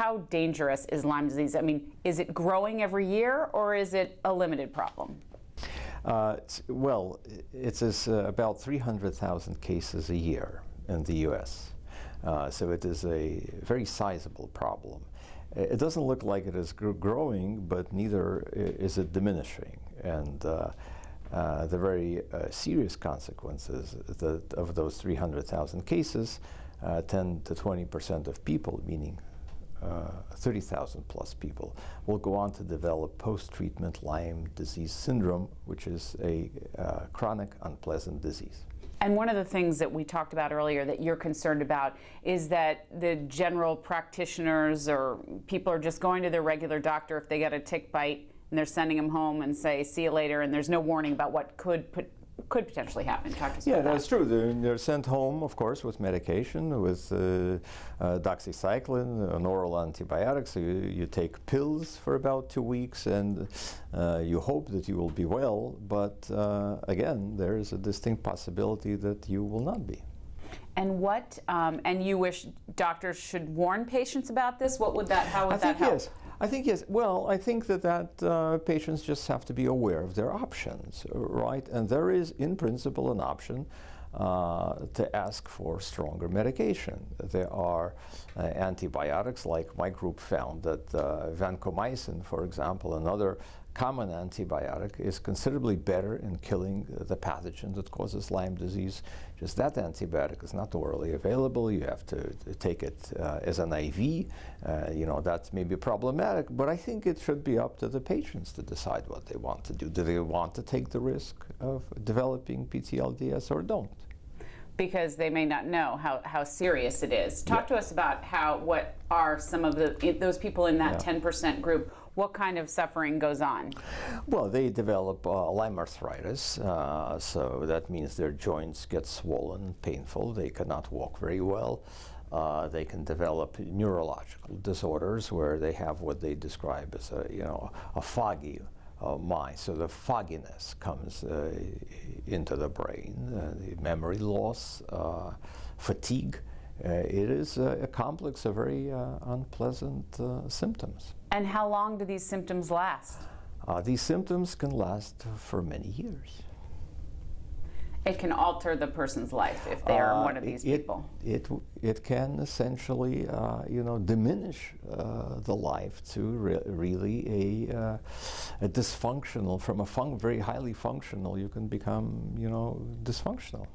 how dangerous is Lyme disease? I mean, is it growing every year, or is it a limited problem? Well, it is about 300,000 cases a year in the U.S. So it is a very sizable problem. It doesn't look like it is growing, but neither is it diminishing. And the very serious consequences of those 300,000 cases, 10 to 20% of people, meaning 30,000 plus people, will go on to develop post-treatment Lyme disease syndrome, which is a chronic, unpleasant disease. And one of the things that we talked about earlier that you're concerned about is that the general practitioners or people are just going to their regular doctor if they get a tick bite, and they're sending them home and say, see you later, and there's no warning about what could potentially happen. Talk to us about that. That's true. They're sent home, of course, with medication, with doxycycline, an oral antibiotic. So you take pills for about 2 weeks, and you hope that you will be well. But again, there is a distinct possibility that you will not be. And and you wish doctors should warn patients about this? How would that help? Yes. I think yes. Well, I think that patients just have to be aware of their options, right? And there is, in principle, an option to ask for stronger medication. There are antibiotics, like my group found that vancomycin, for example, another common antibiotic, is considerably better in killing the pathogen that causes Lyme disease. Just that antibiotic is not orally available. You have to take it as an IV. That may be problematic, but I think it should be up to the patients to decide what they want to do. Do they want to take the risk of developing PTLDS or don't? Because they may not know how serious it is. Talk to us about what are some of those people in that 10% group. What kind of suffering goes on? Well, they develop Lyme arthritis, so that means their joints get swollen and painful. They cannot walk very well. They can develop neurological disorders where they have what they describe as a foggy mind. So the fogginess comes into the brain, the memory loss, fatigue. It is a complex of very unpleasant symptoms. And how long do these symptoms last? These symptoms can last for many years. It can alter the person's life if they are one of these people. It can essentially, diminish the life to really a dysfunctional. From a very highly functional, you can become, dysfunctional.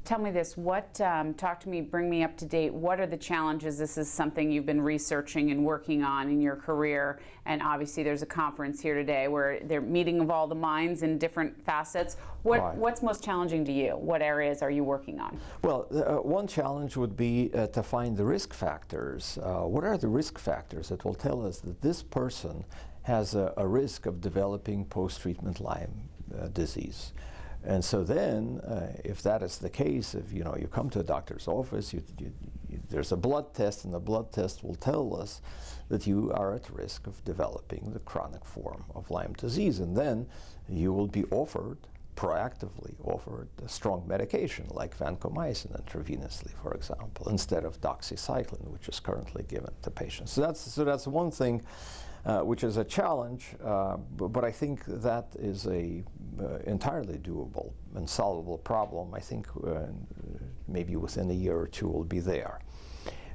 Tell me this, talk to me, bring me up to date. What are the challenges? This is something you've been researching and working on in your career, and obviously there's a conference here today where they're meeting of all the minds in different facets. What's most challenging to you? What areas are you working on? Well, one challenge would be to find the risk factors. What are the risk factors that will tell us that this person has a risk of developing post-treatment Lyme disease? And so then, if that is the case, if you come to a doctor's office, there's a blood test, and the blood test will tell us that you are at risk of developing the chronic form of Lyme disease, and then you will be proactively offered a strong medication like vancomycin intravenously, for example, instead of doxycycline, which is currently given to patients. So that's one thing. Which is a challenge, but I think that is a entirely doable and solvable problem. I think maybe within a year or two we'll be there.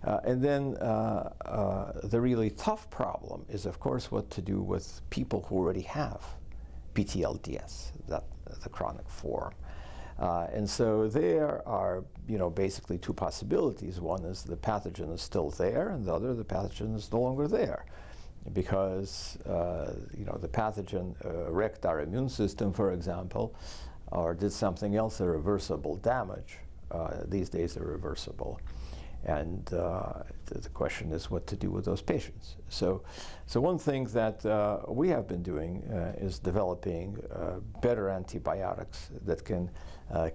And then the really tough problem is, of course, what to do with people who already have PTLDS, the chronic form. And so there are, basically two possibilities. One is the pathogen is still there, and the other, the pathogen is no longer there. Because the pathogen wrecked our immune system, for example, or did something else, irreversible damage. These days they're reversible. And the question is what to do with those patients. So one thing that we have been doing is developing better antibiotics that can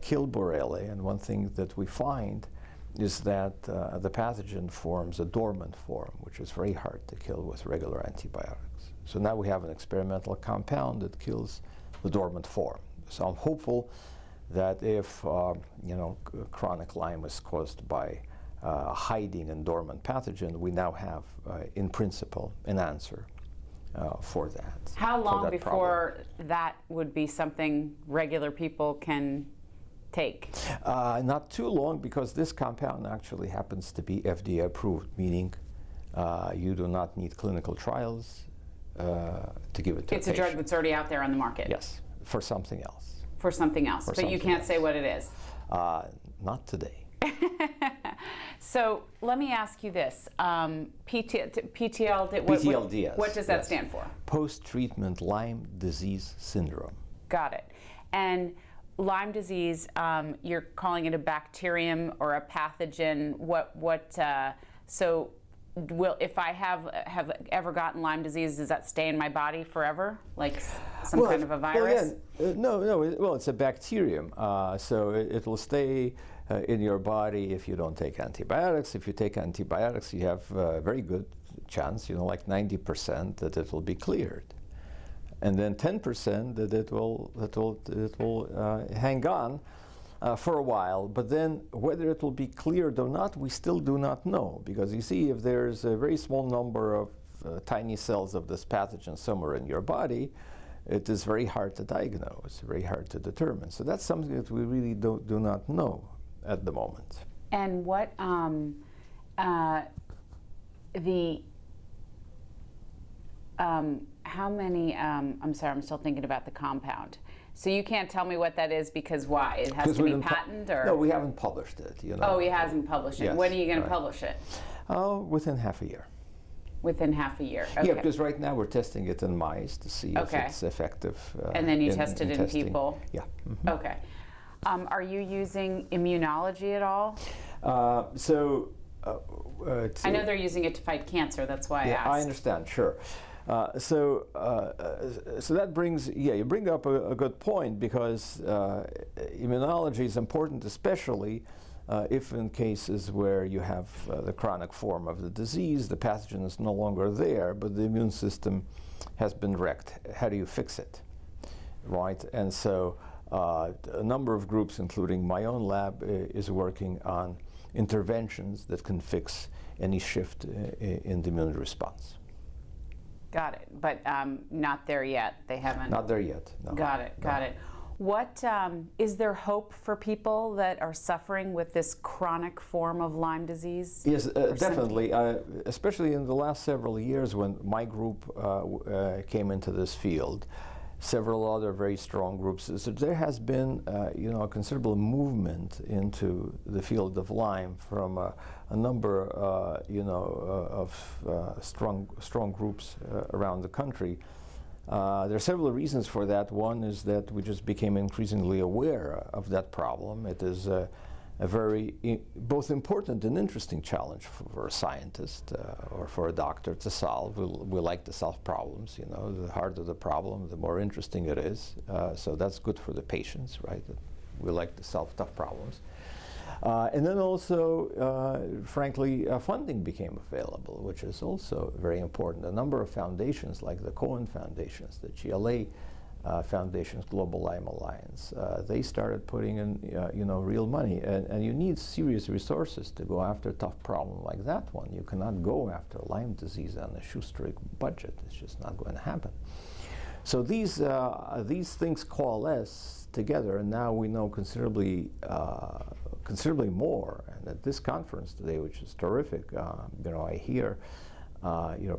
kill Borrelia. And one thing that we find is that the pathogen forms a dormant form, which is very hard to kill with regular antibiotics. So now we have an experimental compound that kills the dormant form. So I'm hopeful that if chronic Lyme is caused by hiding a dormant pathogen, we now have, in principle, an answer for that. How long that before problem. that would be something regular people can take? Not too long, because this compound actually happens to be FDA approved, meaning you do not need clinical trials to give it to a It's a drug that's already out there on the market? Yes, for something else. For something else, but you can't say what it is? Not today. So let me ask you this. PTLDS. What does that stand for? Post-treatment Lyme disease syndrome. Got it. And Lyme disease, you're calling it a bacterium or a pathogen. So if I have ever gotten Lyme disease, does that stay in my body forever, like some kind of a virus? No. It's a bacterium, so it will stay in your body if you don't take antibiotics. If you take antibiotics, you have a very good chance, like 90%, that it will be cleared, and then 10% that it will hang on for a while. But then whether it will be cleared or not, we still do not know, because you see, if there's a very small number of tiny cells of this pathogen somewhere in your body, it is very hard to diagnose, very hard to determine. So that's something that we really do not know at the moment. And what how many? I'm sorry, I'm still thinking about the compound. So you can't tell me what that is, because why? It has to be patent, or? No, we haven't published it. Oh, he hasn't published it. Yes, when are you going to publish it? Within half a year. Within half a year. Okay. Yeah, because right now we're testing it in mice to see if it's effective. And then you test it in people? Yeah. Mm-hmm. Okay. Are you using immunology at all? I know they're using it to fight cancer. That's why I asked. I understand. Sure. So that brings, you bring up a good point, because immunology is important, especially if in cases where you have the chronic form of the disease, the pathogen is no longer there, but the immune system has been wrecked. How do you fix it, right? And so a number of groups, including my own lab, is working on interventions that can fix any shift in the immune response. Got it, but not there yet. They haven't. Not there yet. No. Got it. Got it. What is there hope for people that are suffering with this chronic form of Lyme disease? Yes, definitely. Especially in the last several years, when my group came into this field, several other very strong groups. So there has been, a considerable movement into the field of Lyme from a number, of strong groups around the country. There are several reasons for that. One is that we just became increasingly aware of that problem. It is a very both important and interesting challenge for a scientist or for a doctor to solve. We like to solve problems. The harder the problem, the more interesting it is. So that's good for the patients, right? We like to solve tough problems. And then also, frankly, funding became available, which is also very important. A number of foundations, like the Cohen Foundations, the GLA Foundations, Global Lyme Alliance, they started putting in, real money. And you need serious resources to go after a tough problem like that one. You cannot go after Lyme disease on a shoestring budget. It's just not going to happen. So these things coalesce together, and now we know considerably more. And at this conference today, which is terrific, I hear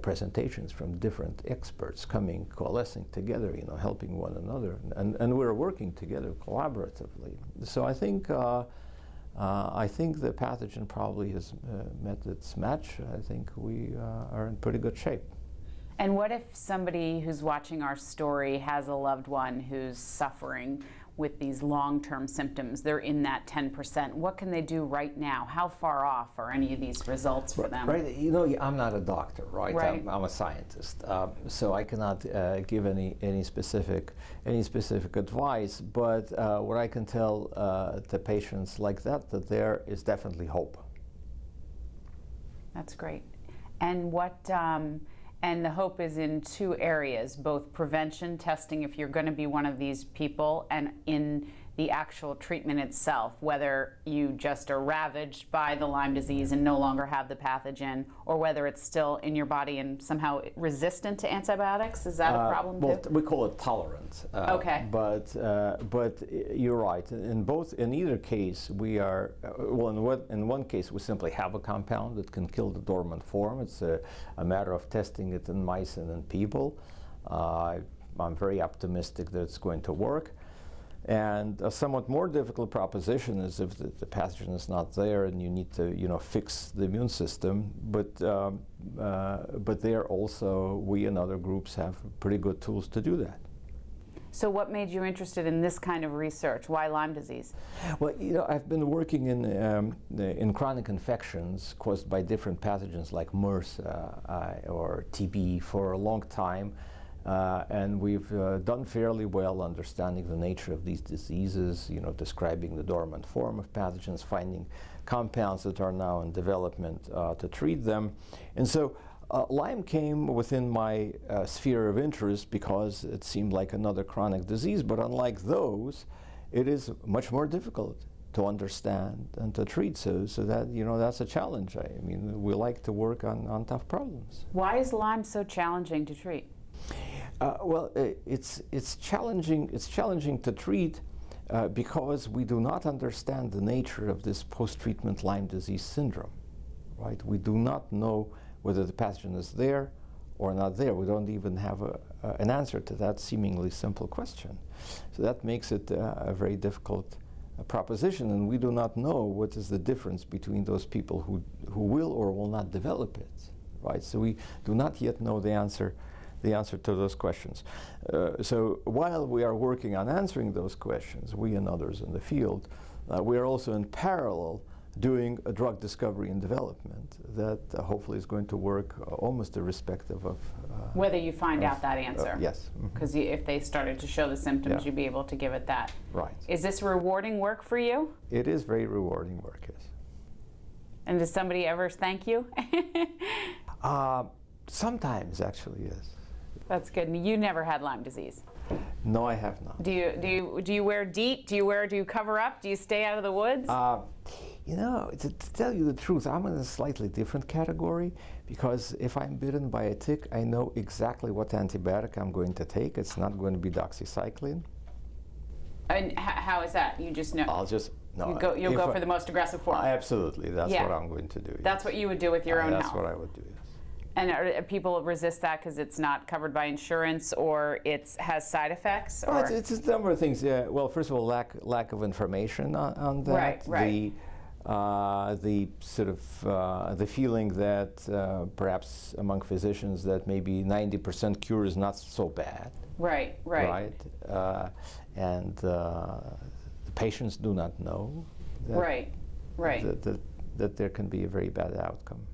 presentations from different experts coalescing together, helping one another, and we're working together collaboratively. So I think the pathogen probably has met its match. I think we are in pretty good shape. And what if somebody who's watching our story has a loved one who's suffering with these long-term symptoms? They're in that 10%. What can they do right now? How far off are any of these results for them? Right. I'm not a doctor, right? I'm a scientist, so I cannot give any specific advice. But what I can tell to patients like that there is definitely hope. That's great. And what? And the hope is in two areas, both prevention, testing if you're going to be one of these people, and in the actual treatment itself, whether you just are ravaged by the Lyme disease and no longer have the pathogen, or whether it's still in your body and somehow resistant to antibiotics? Is that a problem well, too? we call it tolerant. Okay. But you're right. In either case, we are in one case we simply have a compound that can kill the dormant form. It's a matter of testing it in mice and in people. I'm very optimistic that it's going to work. And a somewhat more difficult proposition is if the pathogen is not there and you need to, fix the immune system. But there also, we and other groups have pretty good tools to do that. So what made you interested in this kind of research? Why Lyme disease? Well, I've been working in chronic infections caused by different pathogens like MRSA or TB for a long time. And we've done fairly well understanding the nature of these diseases, describing the dormant form of pathogens, finding compounds that are now in development to treat them. And so Lyme came within my sphere of interest because it seemed like another chronic disease, but unlike those, it is much more difficult to understand and to treat. So that, that's a challenge. I mean, we like to work on tough problems. Why is Lyme so challenging to treat? Well, it's challenging. It's challenging to treat because we do not understand the nature of this post-treatment Lyme disease syndrome. Right? We do not know whether the pathogen is there or not there. We don't even have an answer to that seemingly simple question. So that makes it a very difficult proposition, and we do not know what is the difference between those people who will or will not develop it. Right? So we do not yet know the answer to those questions. So while we are working on answering those questions, we and others in the field, we are also in parallel doing a drug discovery and development that hopefully is going to work almost irrespective of whether you find out that answer. Yes. Because if they started to show the symptoms, Yeah. you'd be able to give it that. Right. Is this rewarding work for you? It is very rewarding work, yes. And does somebody ever thank you? Sometimes, actually, yes. That's good. And you never had Lyme disease. No, I have not. Do you wear DEET? Do you cover up? Do you stay out of the woods? To tell you the truth, I'm in a slightly different category because if I'm bitten by a tick, I know exactly what antibiotic I'm going to take. It's not going to be doxycycline. And how is that? You just know? You'll go for the most aggressive form. Absolutely, that's what I'm going to do. That's what you would do with your own health. That's what I would do. Yes. And are people resist that because it's not covered by insurance or it has side effects? Or? Well, it's a number of things. Well, first of all, lack of information on that. Right. The sort of the feeling that perhaps among physicians that maybe 90% cure is not so bad. Right. And the patients do not know that, right. that there can be a very bad outcome.